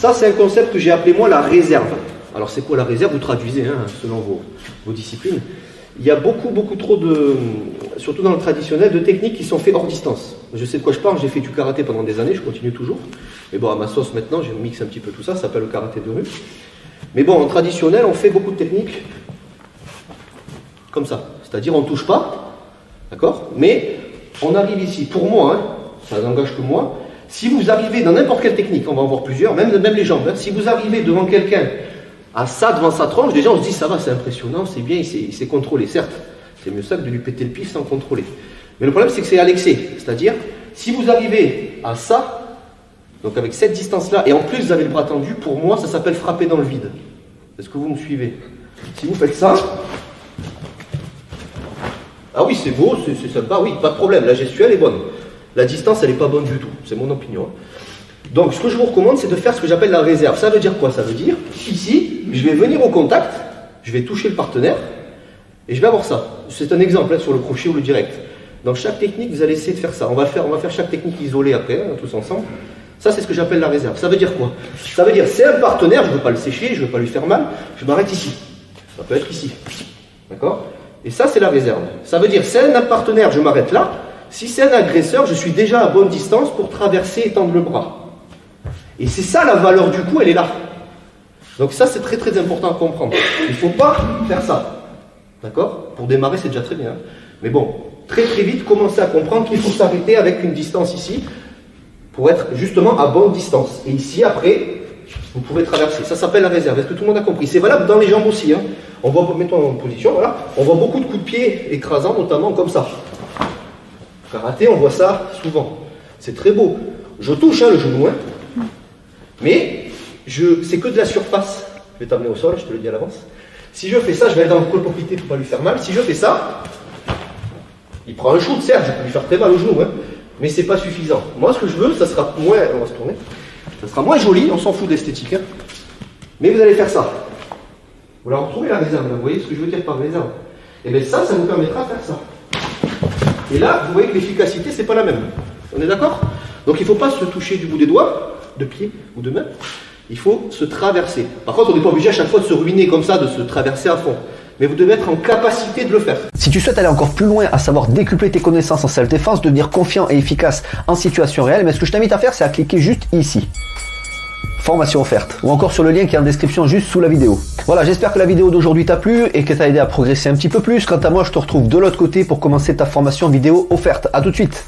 Ça, c'est un concept que j'ai appelé moi la réserve. Alors, c'est quoi la réserve? Vous traduisez hein, selon vos disciplines. Il y a beaucoup trop de, surtout dans le traditionnel, de techniques qui sont faites hors distance. Je sais de quoi je parle, j'ai fait du karaté pendant des années, je continue toujours. Mais bon, à ma sauce maintenant, je mixe un petit peu tout ça, ça s'appelle le karaté de rue. Mais bon, en traditionnel, on fait beaucoup de techniques comme ça. C'est-à-dire, on ne touche pas, d'accord? Mais on arrive ici. Pour moi, hein, ça n'engage que moi, si vous arrivez dans n'importe quelle technique, on va en voir plusieurs, même les jambes, hein, si vous arrivez devant quelqu'un à ça, devant sa tronche, déjà on se dit ça va, c'est impressionnant, c'est bien, il s'est contrôlé, certes. C'est mieux ça que de lui péter le pif sans contrôler. Mais le problème, c'est que c'est à l'excès. C'est-à-dire, si vous arrivez à ça, donc avec cette distance-là, et en plus vous avez le bras tendu, pour moi, ça s'appelle frapper dans le vide. Est-ce que vous me suivez? Si vous faites ça, ah oui, c'est beau, c'est sympa, oui, pas de problème, la gestuelle est bonne. La distance, elle n'est pas bonne du tout, c'est mon opinion. Donc, ce que je vous recommande, c'est de faire ce que j'appelle la réserve. Ça veut dire quoi? Ça veut dire, ici, je vais venir au contact, je vais toucher le partenaire, et je vais avoir ça. C'est un exemple hein, sur le crochet ou le direct. Dans chaque technique, vous allez essayer de faire ça. On va faire chaque technique isolée après, hein, tous ensemble. Ça, c'est ce que j'appelle la réserve. Ça veut dire quoi? Ça veut dire, c'est un partenaire, je ne veux pas le sécher, je ne veux pas lui faire mal, je m'arrête ici. Ça peut être ici. D'accord? Et ça, c'est la réserve. Ça veut dire, c'est un partenaire, je m'arrête là. Si c'est un agresseur, je suis déjà à bonne distance pour traverser et tendre le bras. Et c'est ça la valeur du coup, elle est là. Donc ça, c'est très important à comprendre. Il ne faut pas faire ça. D'accord? Pour démarrer, c'est déjà très bien. Mais bon, très vite, commencez à comprendre qu'il faut s'arrêter avec une distance ici pour être justement à bonne distance. Et ici, après, vous pouvez traverser. Ça s'appelle la réserve. Est-ce que tout le monde a compris? C'est valable dans les jambes aussi. Hein. On voit, mettons en position, voilà. On voit beaucoup de coups de pied écrasants, notamment comme ça. Karaté, on voit ça souvent. C'est très beau. Je touche hein, le genou, hein. Mais c'est que de la surface. Je vais t'amener au sol, je te le dis à l'avance. Si je fais ça, je vais aller dans le colporité pour ne pas lui faire mal. Si je fais ça, il prend un shoot, certes, je peux lui faire très mal au genou, hein, mais c'est pas suffisant. Moi, ce que je veux, ça sera moins, on va se tourner, ça sera moins joli, on s'en fout d'esthétique, hein, mais vous allez faire ça. Vous la retrouvez la réserve, vous voyez ce que je veux dire par réserve? Et bien ça vous permettra de faire ça. Et là, vous voyez que l'efficacité, c'est pas la même. On est d'accord? Donc il ne faut pas se toucher du bout des doigts, de pied ou de main. Il faut se traverser. Par contre, on n'est pas obligé à chaque fois de se ruiner comme ça, de se traverser à fond. Mais vous devez être en capacité de le faire. Si tu souhaites aller encore plus loin, à savoir décupler tes connaissances en self-défense, devenir confiant et efficace en situation réelle, mais ce que je t'invite à faire, c'est à cliquer juste ici. Formation offerte. Ou encore sur le lien qui est en description juste sous la vidéo. Voilà, j'espère que la vidéo d'aujourd'hui t'a plu et que t'a aidé à progresser un petit peu plus. Quant à moi, je te retrouve de l'autre côté pour commencer ta formation vidéo offerte. À tout de suite.